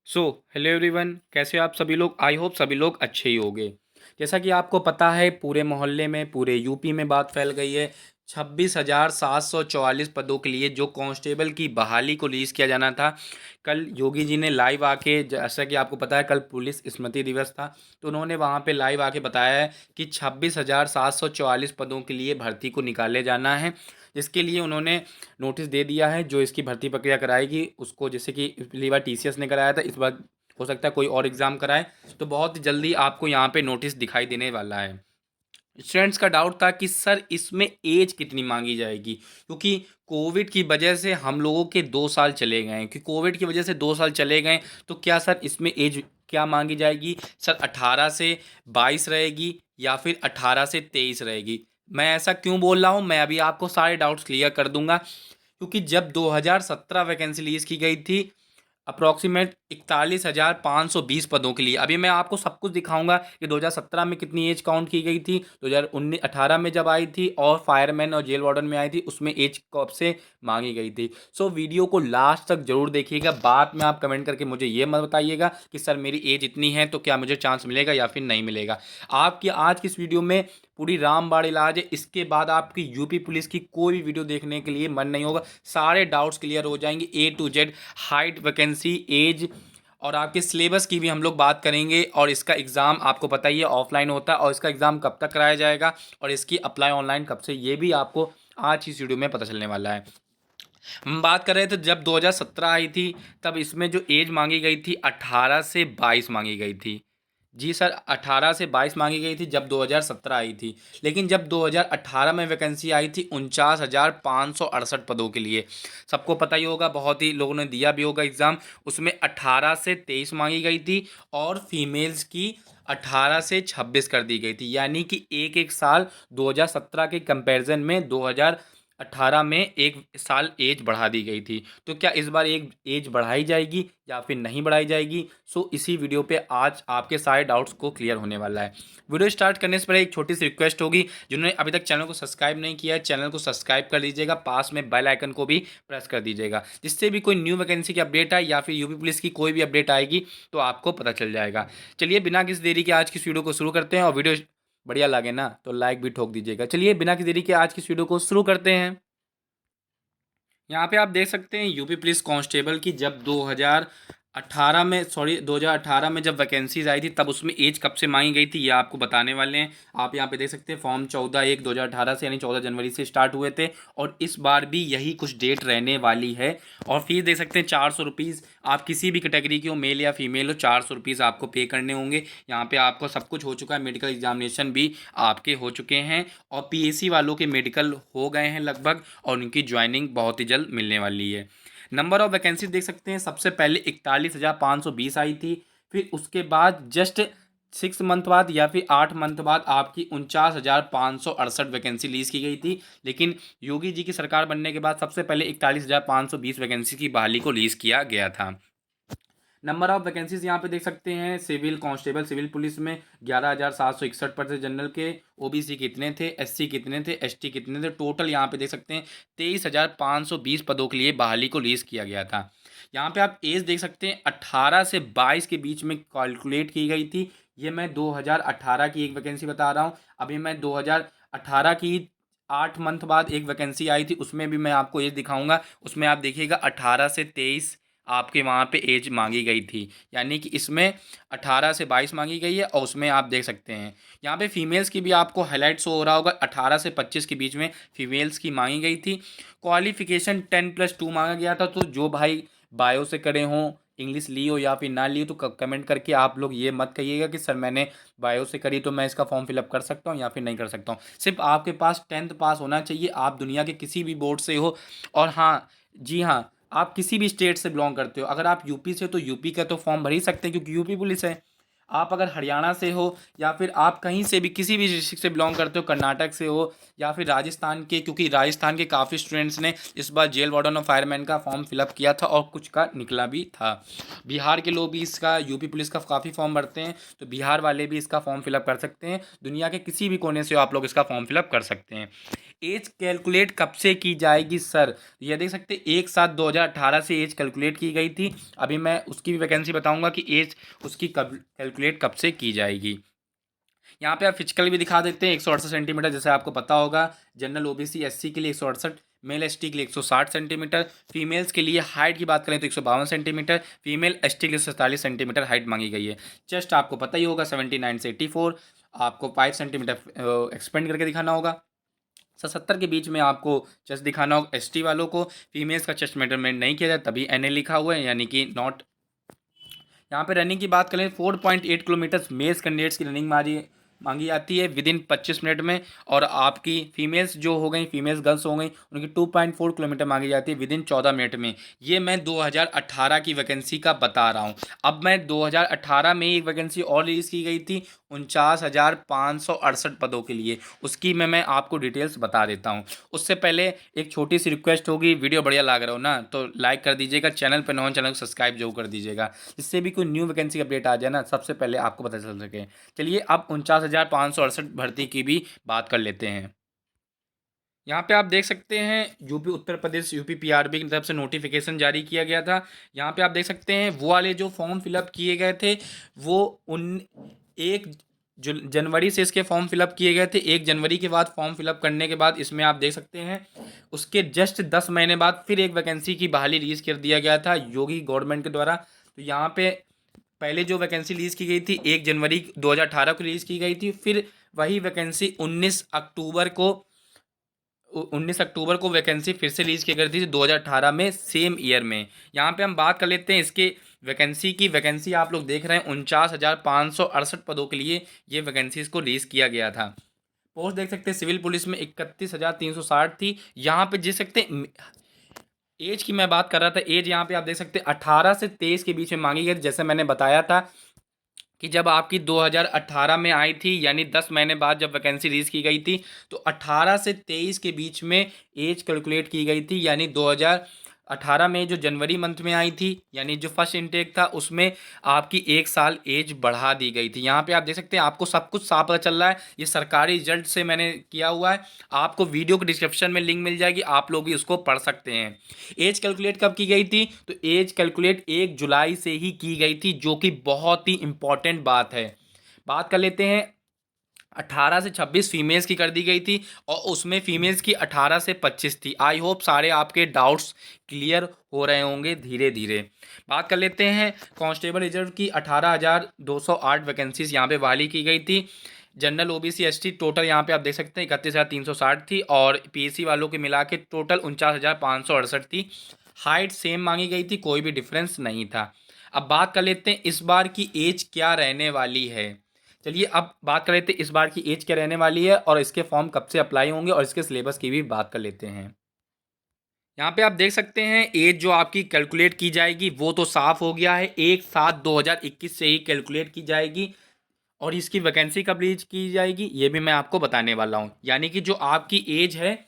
So hello everyone, कैसे हो आप सभी लोग। आई होप सभी लोग अच्छे ही होंगे। जैसा कि आपको पता है, पूरे मोहल्ले में पूरे यूपी में बात फैल गई है। 26,744 पदों के लिए जो कांस्टेबल की बहाली को रिलीज़ किया जाना था, कल योगी जी ने लाइव आके, जैसा कि आपको पता है कल पुलिस स्मृति दिवस था, तो उन्होंने वहाँ पे लाइव आके बताया है कि 26,744 पदों के लिए भर्ती को निकाले जाना है। जिसके लिए उन्होंने नोटिस दे दिया है। जो इसकी भर्ती प्रक्रिया कराएगी उसको, जैसे कि पिछली बार टीसीएस ने कराया था, इस बार हो सकता है कोई और एग्ज़ाम कराए, तो बहुत जल्दी आपको यहाँ पे नोटिस दिखाई देने वाला है। स्टूडेंट्स का डाउट था कि सर इसमें एज कितनी मांगी जाएगी, क्योंकि कोविड की वजह से हम लोगों के 2 साल चले गए हैं, कि कोविड की वजह से 2 साल चले गए, तो क्या सर इसमें एज क्या मांगी जाएगी। सर 18 से 22 रहेगी या फिर 18 से 23 रहेगी। मैं ऐसा क्यों बोल रहा हूँ, मैं अभी आपको सारे डाउट्स क्लियर कर दूंगा। क्योंकि जब 2017 वैकेंसी रिलीज की गई थी, अप्रॉक्सीमेट 41,520 पदों के लिए, अभी मैं आपको सब कुछ दिखाऊंगा कि 2017 में कितनी एज काउंट की गई थी, 2018 में जब आई थी, और फायरमैन और जेल वार्डन में आई थी, उसमें एज कब से मांगी गई थी। सो वीडियो को लास्ट तक जरूर देखिएगा। बाद में आप कमेंट करके मुझे ये मत बताइएगा कि सर मेरी एज इतनी है तो क्या मुझे चांस मिलेगा या फिर नहीं मिलेगा। आपकी आज की इस वीडियो में पूरी रामबाण इलाज है। इसके बाद आपकी यूपी पुलिस की कोई भी वीडियो देखने के लिए मन नहीं होगा। सारे डाउट्स क्लियर हो जाएंगे A to Z, height, vacancy, age, और आपके सिलेबस की भी हम लोग बात करेंगे। और इसका एग्ज़ाम आपको पता ही है ऑफलाइन होता है, और इसका एग्ज़ाम कब तक कराया जाएगा और इसकी अप्लाई ऑनलाइन कब से, ये भी आपको आज इस वीडियो में पता चलने वाला है। हम बात कर रहे थे जब 2017 आई थी, तब इसमें जो एज मांगी गई थी 18 से 22 मांगी गई थी। जी सर, 18 से 22 मांगी गई थी जब 2017 आई थी। लेकिन जब 2018 में वैकेंसी आई थी 49,568 पदों के लिए, सबको पता ही होगा, बहुत ही लोगों ने दिया भी होगा एग्ज़ाम, उसमें 18 से 23 मांगी गई थी, और फीमेल्स की 18 से 26 कर दी गई थी। यानी कि एक एक साल 2017 के कंपैरिजन में 2018 में एक साल एज बढ़ा दी गई थी। तो क्या इस बार एक एज बढ़ाई जाएगी या फिर नहीं बढ़ाई जाएगी, सो इसी वीडियो पे आज आपके सारे डाउट्स को क्लियर होने वाला है। वीडियो स्टार्ट करने से पहले एक छोटी सी रिक्वेस्ट होगी, जिन्होंने अभी तक चैनल को सब्सक्राइब नहीं किया है, चैनल को सब्सक्राइब कर लीजिएगा, पास में बेल आइकन को भी प्रेस कर दीजिएगा, जिससे भी कोई न्यू वैकेंसी की अपडेट आए या फिर यूपी पुलिस की कोई भी अपडेट आएगी तो आपको पता चल जाएगा। चलिए बिना किसी देरी के आज की इस वीडियो को शुरू करते हैं, और वीडियो बढ़िया लगे ना तो लाइक भी ठोक दीजिएगा। चलिए बिना किसी देरी के आज की इस वीडियो को शुरू करते हैं। यहाँ पे आप देख सकते हैं यूपी पुलिस कांस्टेबल की जब 2018 में जब वैकेंसीज आई थी, तब उसमें एज कब से मांगी गई थी ये आपको बताने वाले हैं। आप यहाँ पे देख सकते हैं फॉर्म 14/1/2018 से, यानी 14 जनवरी से स्टार्ट हुए थे, और इस बार भी यही कुछ डेट रहने वाली है। और फीस देख सकते हैं 400 रुपीज़। आप किसी भी कैटेगरी के हो, मेल या फीमेल हो, 400 रुपीज़ आपको पे करने होंगे। यहाँ पे आपको सब कुछ हो चुका है, मेडिकल एग्जामिनेशन भी आपके हो चुके हैं, और पीएससी वालों के मेडिकल हो गए हैं लगभग, और उनकी ज्वाइनिंग बहुत ही जल्द मिलने वाली है। नंबर ऑफ वैकेंसी देख सकते हैं, सबसे पहले 41,520 आई थी, फिर उसके बाद जस्ट 6 मंथ बाद या फिर 8 मंथ बाद आपकी 49,568 वैकेंसी रिलीज की गई थी। लेकिन योगी जी की सरकार बनने के बाद सबसे पहले 41,520 वैकेंसी की बहाली को रिलीज किया गया था। नंबर ऑफ वैकेंसीज यहाँ पे देख सकते हैं, सिविल कांस्टेबल सिविल पुलिस में 11,761 पद थे जनरल के, ओबीसी कितने थे, एससी कितने थे, एसटी कितने थे, टोटल यहाँ पे देख सकते हैं 23,520 पदों के लिए बहाली को रिलीज किया गया था। यहाँ पे आप एज देख सकते हैं 18 से 22 के बीच में कैलकुलेट की गई थी। ये मैं 2018 की एक वैकेंसी बता रहा हूँ। अभी मैं 2018 की 8 मंथ बाद एक वैकेंसी आई थी, उसमें भी मैं आपको एज दिखाऊंगा। उसमें आप देखिएगा 18 से 23 आपके वहाँ पे एज मांगी गई थी। यानी कि इसमें 18 से 22 मांगी गई है, और उसमें आप देख सकते हैं यहाँ पे फीमेल्स की भी आपको हाईलाइट शो हो रहा होगा, 18 से 25 के बीच में फीमेल्स की मांगी गई थी। क्वालिफिकेशन 10+2 मांगा गया था। तो जो भाई बायो से करे हों, इंग्लिश ली हो या फिर ना ली हो, तो कमेंट करके आप लोग ये मत कहिएगा कि सर मैंने बायो से करी तो मैं इसका फॉर्म फिलअप कर सकता हूँ या फिर नहीं कर सकता हूँ। सिर्फ आपके पास 10th पास होना चाहिए, आप दुनिया के किसी भी बोर्ड से हो। और हाँ, जी हाँ, आप किसी भी स्टेट से बिलोंग करते हो, अगर आप यूपी से हो तो यूपी का तो फॉर्म भर ही सकते हैं, क्योंकि यूपी पुलिस है। आप अगर हरियाणा से हो, या फिर आप कहीं से भी किसी भी डिस्ट्रिक्ट से बिलोंग करते हो, कर्नाटक से हो या फिर राजस्थान के, क्योंकि राजस्थान के काफ़ी स्टूडेंट्स ने इस बार जेल वार्डन और फायरमैन का फॉर्म फिलअप किया था, और कुछ का निकला भी था। बिहार के लोग भी इसका, यूपी पुलिस का काफ़ी फॉर्म भरते हैं, तो बिहार वाले भी इसका फॉर्म फिलअप कर सकते हैं। दुनिया के किसी भी कोने से हो, आप लोग इसका फॉर्म फिलअप कर सकते हैं। एज कैलकुलेट कब से की जाएगी सर? ये देख सकते 1/7/2018 से एज कैलकुलेट की गई थी। अभी मैं उसकी भी वैकेंसी बताऊंगा कि एज उसकी कब कैलकुलेट कब से की जाएगी। यहाँ पे आप फिजिकल भी दिखा देते हैं 168 सेंटीमीटर, जैसे आपको पता होगा। जनरल ओबीसी एससी के लिए 168, मेल एसटी के लिए 160 सेंटीमीटर। फीमेल्स के लिए हाइट की बात करें तो 152 सेंटीमीटर, फीमेल एसटी के लिए 47 सेंटीमीटर हाइट मांगी गई है। चेस्ट आपको पता ही होगा 79 से 84, आपको 5 सेंटीमीटर एक्सपेंड करके दिखाना होगा। 70 के बीच में आपको चेस्ट दिखाना होगा एसटी वालों को। फीमेल्स का चेस्ट मेजरमेंट नहीं किया जाता, तभी एनए लिखा हुआ है, यानी कि नॉट। यहाँ पे रनिंग की बात करें 4.8 किलोमीटर मेल्स कैंडिडेट्स की रनिंग मांगी जाती है विदिन 25 मिनट में। और आपकी फीमेल्स जो हो गई, फीमेल्स गर्ल्स हो गई, उनकी 2.4 किलोमीटर मांगी जाती है विदिन 14 मिनट में। ये मैं 2018 की वैकेंसी का बता रहा हूँ। अब मैं 2018 में एक वैकेंसी और रिलीज़ की गई थी 49,568 पदों के लिए, उसकी मैं आपको डिटेल्स बता देता हूँ। उससे पहले एक छोटी सी रिक्वेस्ट होगी, वीडियो बढ़िया लग रहा हो ना तो लाइक कर दीजिएगा, चैनल पर नॉन चैनल को सब्सक्राइब जरूर कर दीजिएगा, जिससे भी कोई न्यू वैकेंसी अपडेट आ जाए ना सबसे पहले आपको पता चल सके। चलिए अब 49,568 भर्ती की भी बात कर लेते हैं। यहाँ पे आप देख सकते हैं UP Uttar Pradesh UP PRB की तरफ से नोटिफिकेशन जारी किया गया था। यहाँ पे आप देख सकते हैं वो वाले जो फॉर्म फिलअप किए गए थे वो उन 1 जनवरी से इसके फॉर्म फिलअप किए गए थे। 1 जनवरी के बाद फॉर्म फिलअप करने के बाद इसमें आप देख सकते हैं उसके जस्ट 10 महीने बाद फिर एक वैकेंसी की बहाली रिलीज कर दिया गया था योगी गवर्नमेंट के द्वारा। तो यहाँ पे पहले जो वैकेंसी रिलीज़ की गई थी 1 जनवरी 2018 को रिलीज़ की गई थी, फिर वही वैकेंसी 19 अक्टूबर को वैकेंसी फिर से रिलीज़ की गई थी 2018 में, सेम ईयर में। यहाँ पे हम बात कर लेते हैं इसके वैकेंसी की। वैकेंसी आप लोग देख रहे हैं 49,568 पदों के लिए ये वैकेंसी इसको रिलीज़ किया गया था। पोस्ट देख सकते हैं सिविल पुलिस में 31,360 थी। यहाँ पे देख सकते हैं एज की मैं बात कर रहा था, एज यहाँ पे आप देख सकते हैं 18 से 23 के बीच में मांगी गई, जैसे मैंने बताया था कि जब आपकी 2018 में आई थी, यानी 10 महीने बाद जब वैकेंसी रिलीज की गई थी, तो 18 से 23 के बीच में एज कैलकुलेट की गई थी। यानी 2018 में जो जनवरी मंथ में आई थी, यानी जो फर्स्ट इनटेक था, उसमें आपकी 1 साल एज बढ़ा दी गई थी। यहाँ पे आप देख सकते हैं आपको सब कुछ साफ पता चल रहा है, ये सरकारी रिजल्ट से मैंने किया हुआ है। आपको वीडियो के डिस्क्रिप्शन में लिंक मिल जाएगी, आप लोग भी उसको पढ़ सकते हैं। एज कैलकुलेट कब की गई थी? तो एज कैलकुलेट 1 जुलाई से ही की गई थी, जो कि बहुत ही इंपॉर्टेंट बात है। बात कर लेते हैं 18 से 26 फीमेल्स की कर दी गई थी, और उसमें फीमेल्स की 18 से 25 थी। आई होप सारे आपके डाउट्स क्लियर हो रहे होंगे धीरे धीरे। बात कर लेते हैं कांस्टेबल रिजर्व की 18,208 वैकेंसीज यहाँ पे बहाली की गई थी। जनरल ओबीसी एसटी टोटल यहाँ पे आप देख सकते हैं 31,360 थी, और पीएससी वालों के मिला के टोटल 49,568 थी। हाइट सेम मांगी गई थी, कोई भी डिफरेंस नहीं था। अब बात कर लेते हैं इस बार की एज क्या रहने वाली है। चलिए अब बात कर लेते हैं इस बार की एज क्या रहने वाली है, और इसके फॉर्म कब से अप्लाई होंगे, और इसके सिलेबस की भी बात कर लेते हैं। यहाँ पे आप देख सकते हैं एज जो आपकी कैलकुलेट की जाएगी वो तो साफ हो गया है, 1/7/2021 से ही कैलकुलेट की जाएगी। और इसकी वैकेंसी कब रिलीज की जाएगी ये भी मैं आपको बताने वाला हूँ। यानी कि जो आपकी एज है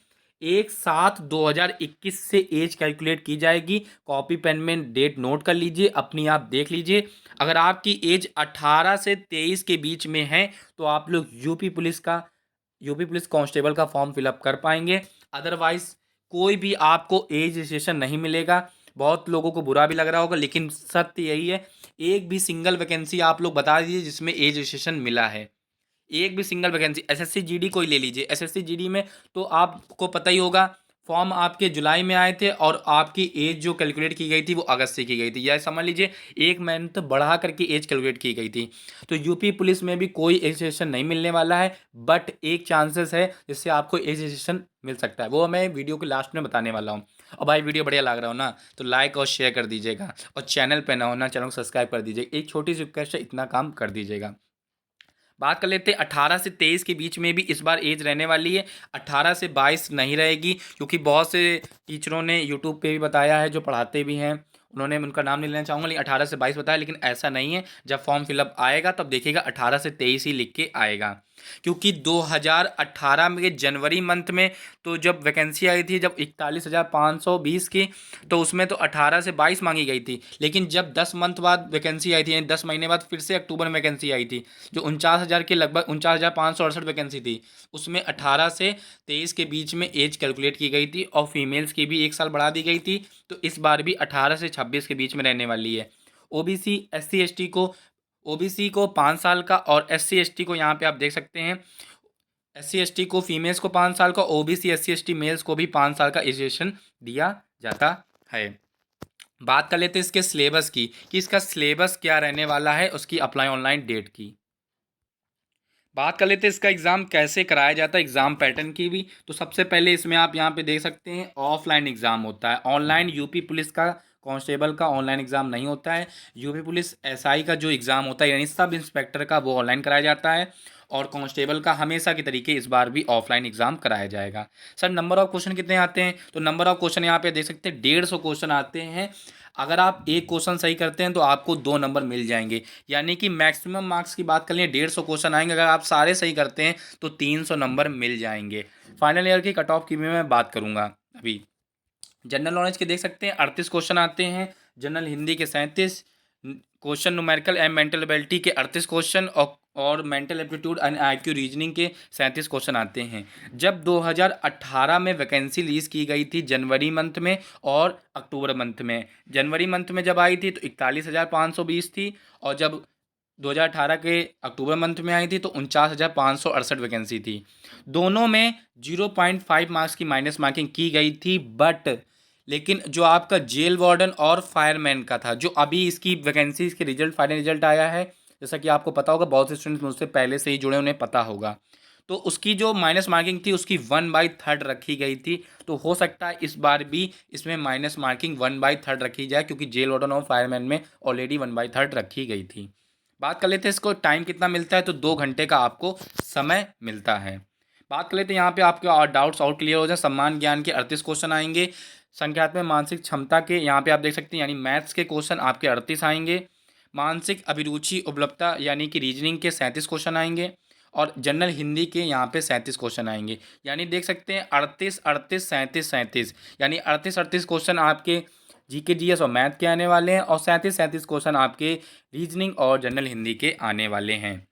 1/7/2021 से एज कैलकुलेट की जाएगी। कॉपी पेन में डेट नोट कर लीजिए, अपनी आप देख लीजिए। अगर आपकी एज 18 से 23 के बीच में है तो आप लोग यूपी पुलिस कांस्टेबल का फॉर्म फिलअप कर पाएंगे। अदरवाइज कोई भी आपको एज रजिस्ट्रेशन नहीं मिलेगा। बहुत लोगों को बुरा भी लग रहा होगा, लेकिन सत्य यही है। एक भी सिंगल वैकेंसी आप लोग बता दीजिए जिसमें एज रजिस्ट्रेशन मिला है। एक भी सिंगल वैकेंसी, एसएससी जीडी कोई ले लीजिए, एसएससी जीडी में तो आपको पता ही होगा फॉर्म आपके जुलाई में आए थे, और आपकी एज जो कैलकुलेट की गई थी वो अगस्त से की गई थी, या समझ लीजिए 1 मंथ बढ़ा करके एज कैलकुलेट की गई थी। तो यूपी पुलिस में भी कोई एज रजिस्ट्रेशन नहीं मिलने वाला है, बट एक चांसेस है जिससे आपको एज रजिस्ट्रेशन मिल सकता है, वो मैं वीडियो के लास्ट में बताने वाला हूँ। और भाई वीडियो बढ़िया लग रहा हो ना तो लाइक और शेयर कर दीजिएगा, और चैनल पे ना होना चैनल को सब्सक्राइब कर दीजिएगा। एक छोटी सी रिक्वेस्ट है, इतना काम कर दीजिएगा। बात कर लेते हैं 18 से 23 के बीच में भी इस बार एज रहने वाली है। 18 से 22 नहीं रहेगी, क्योंकि बहुत से टीचरों ने यूट्यूब पे भी बताया है, जो पढ़ाते भी हैं उन्होंने उनका नाम नहीं लेना चाहूँगा, लेकिन 18 से 22 बताया, लेकिन ऐसा नहीं है। जब फॉर्म फिलअप आएगा तब देखिएगा 18 से 23 ही लिख के आएगा, क्योंकि 2018 में जनवरी मंथ में तो जब वैकेंसी आई थी, जब 41,520 की, तो उसमें तो 18 से 22 मांगी गई थी। लेकिन जब 10 मंथ बाद वैकेंसी आई थी, यानी 10 महीने बाद फिर से अक्टूबर में वैकेंसी आई थी, जो 49,000 के लगभग 49,568 वैकेंसी थी, उसमें 18 से 23 के बीच में एज कैलकुलेट की गई थी और फीमेल्स की भी 1 साल बढ़ा दी गई थी। तो इस बार भी 18 से 26 के बीच में रहने वाली है। ओबीसी एससी एसटी को ओबीसी को 5 साल का, और एससी एसटी को यहाँ पे आप देख सकते हैं, एससी एसटी को फीमेल्स को 5 साल का, ओबीसी एससी एसटी मेल्स को भी 5 साल का एजुकेशन दिया जाता है। बात कर लेते हैं इसके सिलेबस की, कि इसका सिलेबस क्या रहने वाला है, उसकी अप्लाई ऑनलाइन डेट की। बात कर लेते हैं इसका एग्ज़ाम कैसे कराया जाता है, एग्ज़ाम पैटर्न की भी। तो सबसे पहले इसमें आप यहाँ पे देख सकते हैं ऑफलाइन एग्ज़ाम होता है। ऑनलाइन यूपी पुलिस का कांस्टेबल का ऑनलाइन एग्ज़ाम नहीं होता है। यूपी पुलिस एसआई का जो एग्ज़ाम होता है, यानी सब इंस्पेक्टर का, वो ऑनलाइन कराया जाता है। और कांस्टेबल का हमेशा की तरीके इस बार भी ऑफलाइन एग्ज़ाम कराया जाएगा। सर नंबर ऑफ क्वेश्चन कितने आते हैं, तो नंबर ऑफ क्वेश्चन यहाँ पे देख सकते हैं 150 क्वेश्चन आते हैं। अगर आप एक क्वेश्चन सही करते हैं तो आपको 2 नंबर मिल जाएंगे, यानी कि मैक्सिमम मार्क्स की बात कर लें 150 क्वेश्चन आएंगे, अगर आप सारे सही करते हैं तो 300 नंबर मिल जाएंगे। फाइनल ईयर की कट ऑफ की भी मैं बात करूंगा अभी। जनरल नॉलेज के देख सकते हैं 38 क्वेश्चन आते हैं, जनरल हिंदी के 37 question, numerical and mental ability के 38 क्वेश्चन, और mental aptitude and IQ reasoning के 37 क्वेश्चन आते हैं। जब 2018 में वैकेंसी रिलीज़ की गई थी जनवरी मंथ में और अक्टूबर मंथ में, जनवरी मंथ में जब आई थी तो 41,520 थी, और जब 2018 के अक्टूबर मंथ में आई थी तो 49,568 वैकेंसी थी। दोनों में 0.5 मार्क्स की माइनस मार्किंग की गई थी, बट लेकिन जो आपका जेल वार्डन और फायरमैन का था, जो अभी इसकी वैकेंसी, इसके रिजल्ट, फाइनल रिजल्ट आया है, जैसा कि आपको पता होगा, बहुत से स्टूडेंट्स मुझसे पहले से ही जुड़े, उन्हें पता होगा, तो उसकी जो माइनस मार्किंग थी उसकी 1/3 रखी गई थी। तो हो सकता है इस बार भी इसमें माइनस मार्किंग 1/3 रखी जाए, क्योंकि जेल वार्डन और फायरमैन में ऑलरेडी 1/3 रखी गई थी। बात कर लेते हैं इसको टाइम कितना मिलता है, तो 2 घंटे का आपको समय मिलता है। बात कर लेते हैं यहाँ पे आपके और डाउट्स और क्लियर हो जाए। सम्मान ज्ञान के 38 क्वेश्चन आएंगे। संख्यात्मक मानसिक क्षमता के यहाँ पे आप देख सकते हैं, यानी मैथ्स के क्वेश्चन आपके 38 आएंगे। मानसिक अभिरुचि उपलब्धता यानी कि रीजनिंग के 37 क्वेश्चन आएंगे, और जनरल हिंदी के यहाँ पे 37 क्वेश्चन आएंगे। यानी देख सकते हैं 38 38 37 37, यानी 38 क्वेश्चन आपके जीके जीएस और मैथ के आने वाले हैं, और 37 क्वेश्चन आपके रीजनिंग और जनरल हिंदी के आने वाले हैं।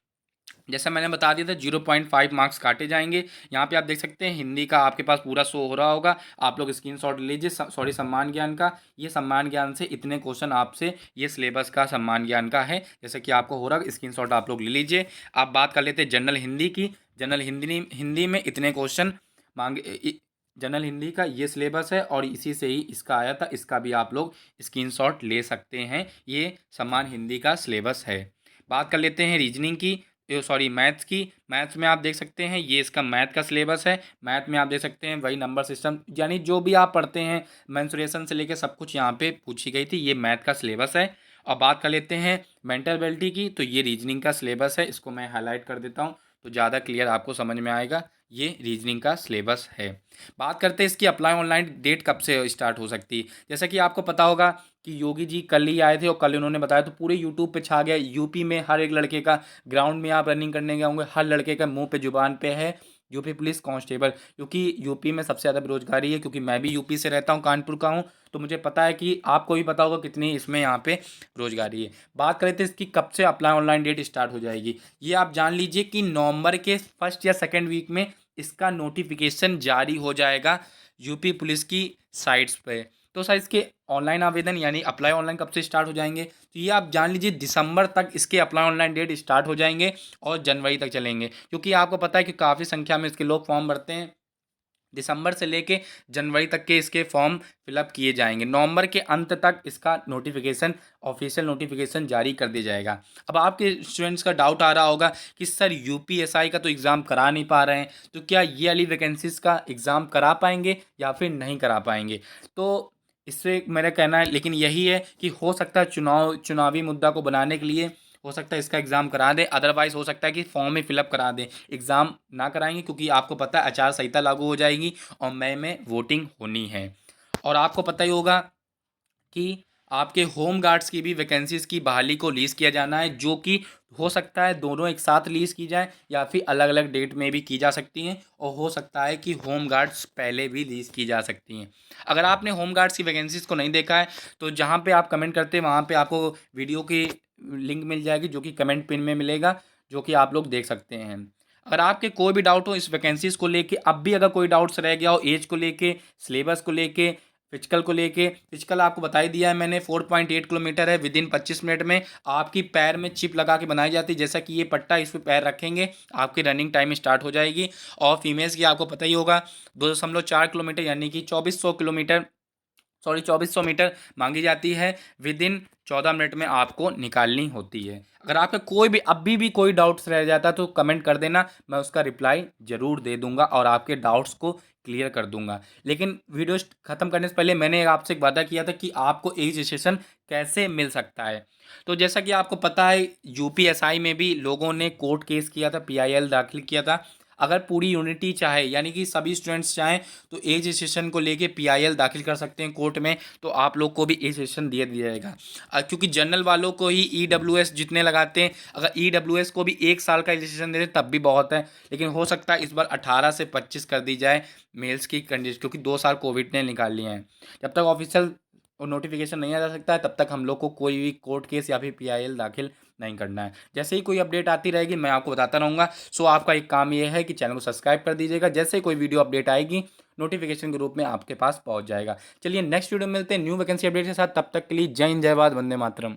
जैसा मैंने बता दिया था 0.5 मार्क्स काटे जाएंगे। यहाँ पे आप देख सकते हैं हिंदी का आपके पास पूरा शो हो रहा होगा, आप लोग स्क्रीनशॉट लीजिए। सॉरी, सम्मान ज्ञान का, ये सम्मान ज्ञान से इतने क्वेश्चन आपसे, ये सिलेबस का सम्मान ज्ञान का है, जैसे कि आपको हो रहा है, स्क्रीनशॉट आप लोग ले लीजिए। आप बात कर लेते हैं जनरल हिंदी की। जनरल हिंदी में इतने क्वेश्चन मांगे, जनरल हिंदी का ये सिलेबस है, और इसी से ही इसका आया था, इसका भी आप लोग स्क्रीनशॉट ले सकते हैं। ये सम्मान हिंदी का सिलेबस है। बात कर लेते हैं रीजनिंग की, सॉरी मैथ्स की। मैथ्स में आप देख सकते हैं ये इसका मैथ का सिलेबस है। मैथ में आप देख सकते हैं वही नंबर सिस्टम, यानी जो भी आप पढ़ते हैं मेंसुरेशन से लेकर सब कुछ यहाँ पे पूछी गई थी, ये मैथ का सिलेबस है। और बात कर लेते हैं मेंटल एबिलिटी की, तो ये रीजनिंग का सिलेबस है, इसको मैं हाईलाइट कर देता हूँ तो ज़्यादा क्लियर आपको समझ में आएगा। ये रीजनिंग का सिलेबस है। बात करते हैं इसकी अप्लाई ऑनलाइन डेट कब से स्टार्ट हो सकती है। जैसा कि आपको पता होगा कि योगी जी कल ही आए थे, और कल उन्होंने बताया तो पूरे यूट्यूब पे छा गया। यूपी में हर एक लड़के का, ग्राउंड में आप रनिंग करने गए होंगे, हर लड़के का मुंह पे जुबान पे है यूपी पुलिस कांस्टेबल, क्योंकि यूपी में सबसे ज़्यादा बेरोजगारी है। क्योंकि मैं भी यूपी से रहता हूँ, कानपुर का हूँ, तो मुझे पता है कि आपको भी पता होगा कितनी इसमें यहाँ पे रोजगारी है। बात करें तो इसकी कब से अप्लाई ऑनलाइन डेट स्टार्ट हो जाएगी, ये आप जान लीजिए कि नवंबर के फर्स्ट या सेकेंड वीक में इसका नोटिफिकेशन जारी हो जाएगा यूपी पुलिस की साइट्स पे। तो सर इसके ऑनलाइन आवेदन यानी अप्लाई ऑनलाइन कब से स्टार्ट हो जाएंगे, तो ये आप जान लीजिए दिसंबर तक इसके अप्लाई ऑनलाइन डेट स्टार्ट हो जाएंगे, और जनवरी तक चलेंगे। क्योंकि आपको पता है कि काफ़ी संख्या में इसके लोग फॉर्म भरते हैं। दिसंबर से लेके जनवरी तक के इसके फॉर्म फिलअप किए जाएंगे। नवंबर के अंत तक इसका नोटिफिकेशन, ऑफिशियल नोटिफिकेशन जारी कर दिया जाएगा। अब आपके स्टूडेंट्स का डाउट आ रहा होगा कि सर यूपीएसआई का तो एग्ज़ाम करा नहीं पा रहे हैं, तो क्या ये वाली वैकेंसीज़ का एग्ज़ाम करा पाएंगे या फिर नहीं करा पाएंगे। तो इससे मेरा कहना है लेकिन यही है कि हो सकता है चुनावी मुद्दा को बनाने के लिए हो सकता है इसका एग्ज़ाम करा दें, अदरवाइज़ हो सकता है कि फॉर्म ही फिलअप करा दें, एग्ज़ाम ना कराएंगे। क्योंकि आपको पता है आचार संहिता लागू हो जाएगी और मई में वोटिंग होनी है। और आपको पता ही होगा कि आपके होम गार्ड्स की भी वैकेंसीज़ की बहाली को लीज़ किया जाना है, जो कि हो सकता है दोनों एक साथ लीज़ की जाए या फिर अलग-अलग डेट में भी की जा सकती हैं, और हो सकता है कि होम गार्ड्स पहले भी लीज़ की जा सकती हैं। अगर आपने होम गार्ड्स की वैकेंसीज़ को नहीं देखा है, तो जहाँ पे आप कमेंट करते हैं वहाँ पे आपको वीडियो की लिंक मिल जाएगी, जो कि कमेंट पिन में मिलेगा, जो कि आप लोग देख सकते हैं। अगर आपके कोई भी डाउट हो इस वैकेंसीज़ को लेके, अब भी अगर कोई डाउट्स रह गया हो एज को लेके, सिलेबस को लेके, फिजिकल को लेके, फिजिकल आपको बता ही दिया है मैंने, 4.8 किलोमीटर है, विदिन 25 मिनट में आपकी पैर में चिप लगा के बनाई जाती है। जैसा कि ये पट्टा, इस पे पैर रखेंगे आपकी रनिंग टाइम स्टार्ट हो जाएगी। और फीमेल्स की आपको पता ही होगा 2.4 किलोमीटर यानी कि 2400 किलोमीटर, सॉरी 2400 मीटर मांगी जाती है, विदिन 14 मिनट में आपको निकालनी होती है। अगर आपका कोई भी अभी भी कोई डाउट्स रह जाता है तो कमेंट कर देना, मैं उसका रिप्लाई ज़रूर दे दूंगा और आपके डाउट्स को क्लियर कर दूंगा। लेकिन वीडियो ख़त्म करने से पहले मैंने आपसे एक वादा किया था कि आपको एज रजिस्ट्रेशन कैसे मिल सकता है। तो जैसा कि आपको पता है यूपीएसआई में भी लोगों ने कोर्ट केस किया था, पीआईएल दाखिल किया था। अगर पूरी यूनिटी चाहे यानी कि सभी स्टूडेंट्स चाहें तो एज रजिस्ट्रेशन को लेके पीआईएल दाखिल कर सकते हैं कोर्ट में, तो आप लोग को भी एज रजिस्ट्रेशन दिया दिया जाएगा। क्योंकि जनरल वालों को ही ईडब्ल्यूएस जितने लगाते हैं, अगर ईडब्ल्यूएस को भी 1 साल का रजिस्ट्रेशन दे दें तब भी बहुत है, लेकिन हो सकता है इस बार 18 से 25 कर दी जाए मेल्स की कंडीशन, क्योंकि 2 साल कोविड ने निकाल लिए हैं। जब तक ऑफिशियल नोटिफिकेशन नहीं आ जा सकता है तब तक हम लोग को कोई भी कोर्ट केस या फिर पीआईएल दाखिल नहीं करना है। जैसे ही कोई अपडेट आती रहेगी मैं आपको बताता रहूँगा। सो आपका एक काम ये है कि चैनल को सब्सक्राइब कर दीजिएगा, जैसे ही कोई वीडियो अपडेट आएगी नोटिफिकेशन के रूप में आपके पास पहुंच जाएगा। चलिए नेक्स्ट वीडियो में मिलते हैं न्यू वैकेंसी अपडेट के साथ, तब तक के लिए जय हिंद, जय भारत, वंदे मातरम।